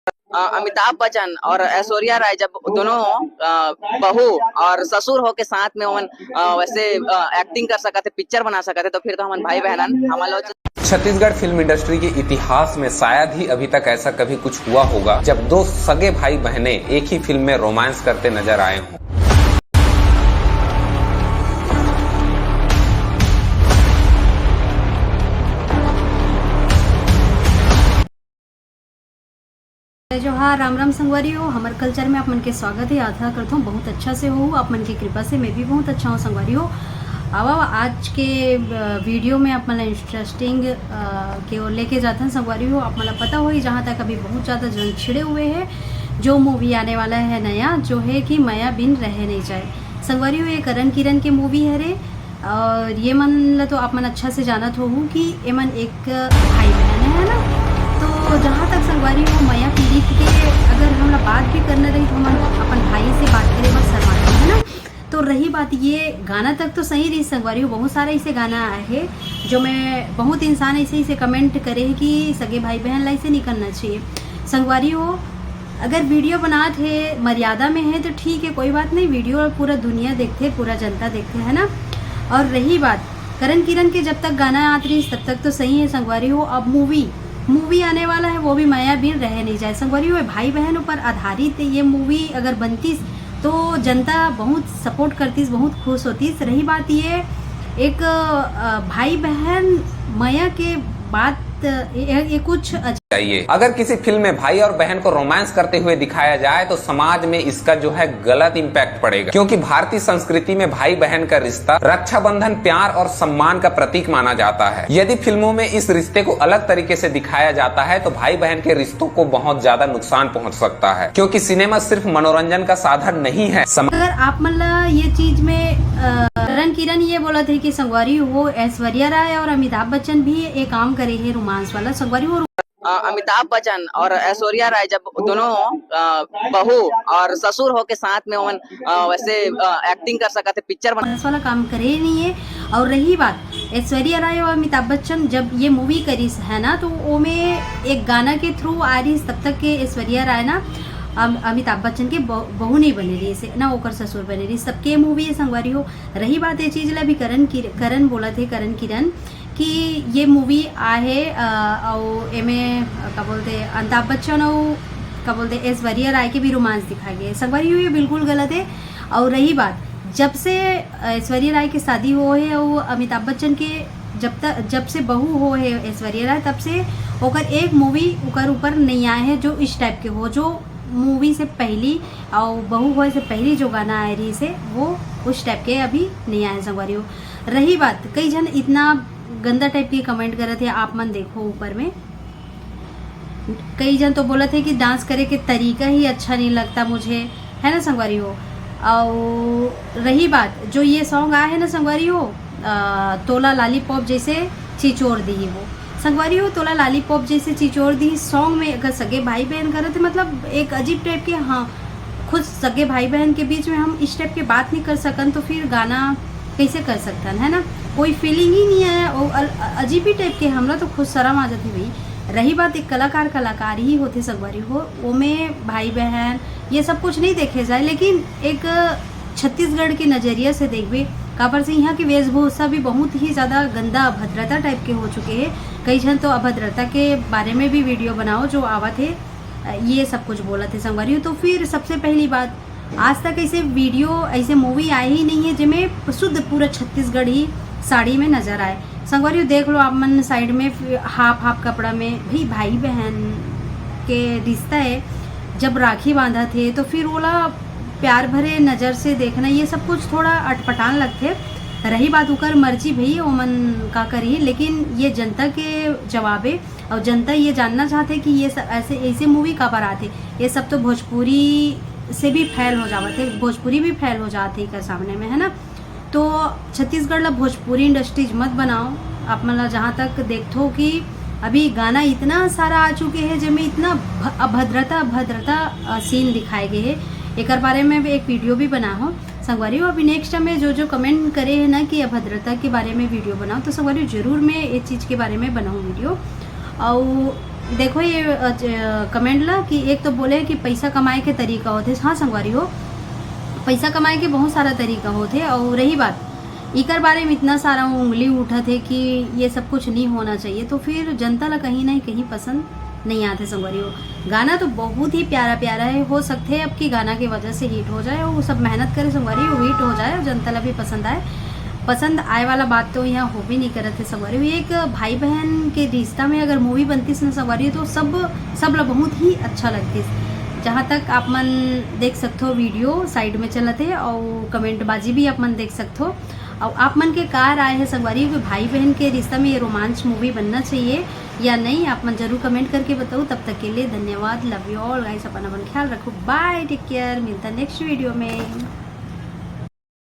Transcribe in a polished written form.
अमिताभ बच्चन और ऐश्वर्या राय जब दोनों बहू और ससुर होके साथ में हमन वैसे एक्टिंग कर सकते, पिक्चर बना सकते, तो फिर तो हमन भाई बहनन हम लोग। छत्तीसगढ़ फिल्म इंडस्ट्री के इतिहास में शायद ही अभी तक ऐसा कभी कुछ हुआ होगा जब दो सगे भाई बहनें एक ही फिल्म में रोमांस करते नजर आए हों। जोहार राम राम संगवारी हो, हमारे कल्चर में आप मन के स्वागत है। आशा करता हूँ बहुत अच्छा से हो, आप मन की कृपा से मैं भी बहुत अच्छा हूँ संगवारी हो। अब आज के वीडियो में आप मतलब इंटरेस्टिंग के ओर लेके जाते हैं संगवारी हो। आप मतलब पता हो ही जहाँ तक अभी बहुत ज़्यादा जन छिड़े हुए हैं, जो मूवी आने वाला है नया, जो है कि माया बिन रह नहीं जाए संगवारी हो। ये करण किरण की मूवी है रे, और ये मन तो आप मन अच्छा से जानत हो कि ये मन एक भाई बहन है ना। तो जहाँ तक संगवारी हो माया पीड़ित के अगर हम बात भी करना रही तो हम अपन भाई से बात करें बस शर्माते है ना। तो रही बात ये गाना तक तो सही रही संगवारी हो, बहुत सारा ऐसे गाना आए है जो मैं बहुत इंसान ऐसे कमेंट करे है कि सगे भाई बहन लाई से नहीं करना चाहिए संगवारी हो। अगर वीडियो बनात है मर्यादा में है तो ठीक है, कोई बात नहीं, वीडियो पूरा दुनिया देखते, पूरा जनता देखते है ना। और रही बात करण किरण के जब तक गाना आत रही तब तक तो सही है संगवारी हो। अब मूवी आने वाला है, वो भी माया बिन रह नहीं जाए संगवारी हो। भाई बहनों पर आधारित ये मूवी अगर बनती तो जनता बहुत सपोर्ट करती, बहुत खुश होती। रही बात ये एक भाई बहन माया के बात ये कुछ चाहिए। अगर किसी फिल्म में भाई और बहन को रोमांस करते हुए दिखाया जाए तो समाज में इसका जो है गलत इम्पैक्ट पड़ेगा, क्योंकि भारतीय संस्कृति में भाई बहन का रिश्ता रक्षाबंधन प्यार और सम्मान का प्रतीक माना जाता है। यदि फिल्मों में इस रिश्ते को अलग तरीके से दिखाया जाता है तो भाई बहन के रिश्तों को बहुत ज्यादा नुकसान पहुँच सकता है, क्योंकि सिनेमा सिर्फ मनोरंजन का साधन नहीं है। अगर आप मतलब ये चीज में करण किरण ये बोला थे कि संगवारी हो ऐश्वर्या राय और अमिताभ बच्चन भी एक काम करे है रोमांस वाला संगवारी हो। अमिताभ बच्चन और ऐश्वर्या राय जब दोनों बहू और ससुर होके साथ में हमन वैसे एक्टिंग कर सकते, पिक्चर बना वाला काम करे ही नहीं है। और रही बात ऐश्वर्या राय और अमिताभ बच्चन जब ये मूवी करी है ना, तो वो में एक गाना के थ्रू आ रही तब तक के ऐश्वर्या राय ना अमिताभ बच्चन के बहू नहीं बने रही से ना, ओकर ससुर बने रही, सबके मूवी है संगवारी हो। रही बात ये चीज ला भी करण बोला थे करण किरण कि ये मूवी आहे और एमे क्या बोलते अमिताभ बच्चन और क्या बोलते ऐश्वर्या राय के भी रोमांस दिखाए गए संगवारी हो, ये बिल्कुल गलत है। और रही बात जब से ऐश्वर्या राय की शादी हो है और अमिताभ बच्चन के जब से बहू हो है ऐश्वर्या राय, तब से ओकर एक मूवी ओकर ऊपर नहीं आए है जो इस टाइप के हो, जो मूवी से पहली और बहू होए से पहली जो गाना आए रही से वो उस टाइप के अभी नहीं आए संगवारी हो। रही बात कई जन इतना गंदा टाइप की कमेंट कर रहे थे, आप मन देखो ऊपर में कई जन तो बोला थे कि डांस करे के तरीका ही अच्छा नहीं लगता मुझे, है ना संगवारी हो। और रही बात जो ये सॉन्ग आया है ना संगवारी हो, तोला लॉलीपॉप जैसे चिचोड़ दी है वो संगवारी हो, तोला लॉलीपॉप जैसे चिचोड़ दी सॉन्ग में अगर सगे भाई बहन कर रहे थे, मतलब एक अजीब टाइप के, हाँ खुद सगे भाई बहन के बीच में हम इस टाइप की बात नहीं कर सकन तो फिर गाना कैसे कर सकते है ना, कोई फीलिंग ही नहीं आया और अजीब ही टाइप के, हमरा तो खुद शर्म आ जाती भाई। रही बात एक कलाकार ही होते संगवारी हो, वो में भाई बहन ये सब कुछ नहीं देखे जाए, लेकिन एक छत्तीसगढ़ के नज़रिए से देखबे काबर से यहाँ की वेशभूषा भी बहुत ही ज़्यादा गंदा अभद्रता टाइप के हो चुके हैं। कई जन तो अभद्रता के बारे में भी वीडियो बनाओ जो आवा थे, ये सब कुछ बोला थे संगवारी हो। तो फिर सबसे पहली बात आज तक ऐसे वीडियो ऐसे मूवी आए ही नहीं है जिसमें शुद्ध पूरा छत्तीसगढ़ ही साड़ी में नजर आए संगवारी हो। देख लो आप मन साइड में हाफ कपड़ा में भी भाई बहन के रिश्ता है, जब राखी बांधा थे तो फिर ओला प्यार भरे नज़र से देखना ये सब कुछ थोड़ा अटपटान लगते। रही बात उकर मर्जी भई ओमन का करी, लेकिन ये जनता के जवाबे और जनता ये जानना चाहते कि ये ऐसे मूवी कब आते, ये सब तो भोजपुरी से भी फैल हो जाते, भोजपुरी भी फैल हो जाते का सामने में, है ना। तो छत्तीसगढ़ ला भोजपुरी इंडस्ट्रीज मत बनाओ आप मतलब, जहाँ तक देखो कि अभी गाना इतना सारा आ चुके हैं जिसमें इतना अभद्रता सीन दिखाए गए हैं। एक बारे में एक वीडियो भी बना हो संगवारी हो। अभी नेक्स्ट में जो कमेंट करे है ना कि अभद्रता के बारे में वीडियो बनाओ, तो संगवारी जरूर मैं इस चीज़ के बारे में बनाऊँ वीडियो। और देखो ये कमेंट ला कि एक तो बोले कि पैसा कमाए के तरीका होते। हाँ संगवारी हो, पैसा कमाए के बहुत सारा तरीका होते। और रही बात इकर बारे में इतना सारा उंगली उठा थे कि ये सब कुछ नहीं होना चाहिए, तो फिर जनता ला कहीं ना कहीं पसंद नहीं आते संगवारी हो। गाना तो बहुत ही प्यारा प्यारा है, हो सकते है अब की गाना की वजह से हिट हो जाए और वो सब मेहनत करे संगवारी हो, हिट हो जाए और जनता ला भी पसंद आए। पसंद आए वाला बात तो यहाँ हो भी नहीं करत है संगवारी हो। एक भाई बहन के रिश्ता में अगर मूवी बनती ना संगवारी तो सब ला बहुत ही अच्छा लगती। जहाँ तक आप मन देख सकते हो वीडियो साइड में चलते और कमेंट बाजी भी आप मन देख सकते हो। और आप मन के कार आए हैं संगवारी कि भाई बहन के रिश्ता में ये रोमांच मूवी बनना चाहिए या नहीं, आप मन जरूर कमेंट करके बताओ। तब तक के लिए धन्यवाद, लव यू ऑल गाइस, अपन ख्याल रखो, बाय, टेक केयर, मिलता नेक्स्ट वीडियो में।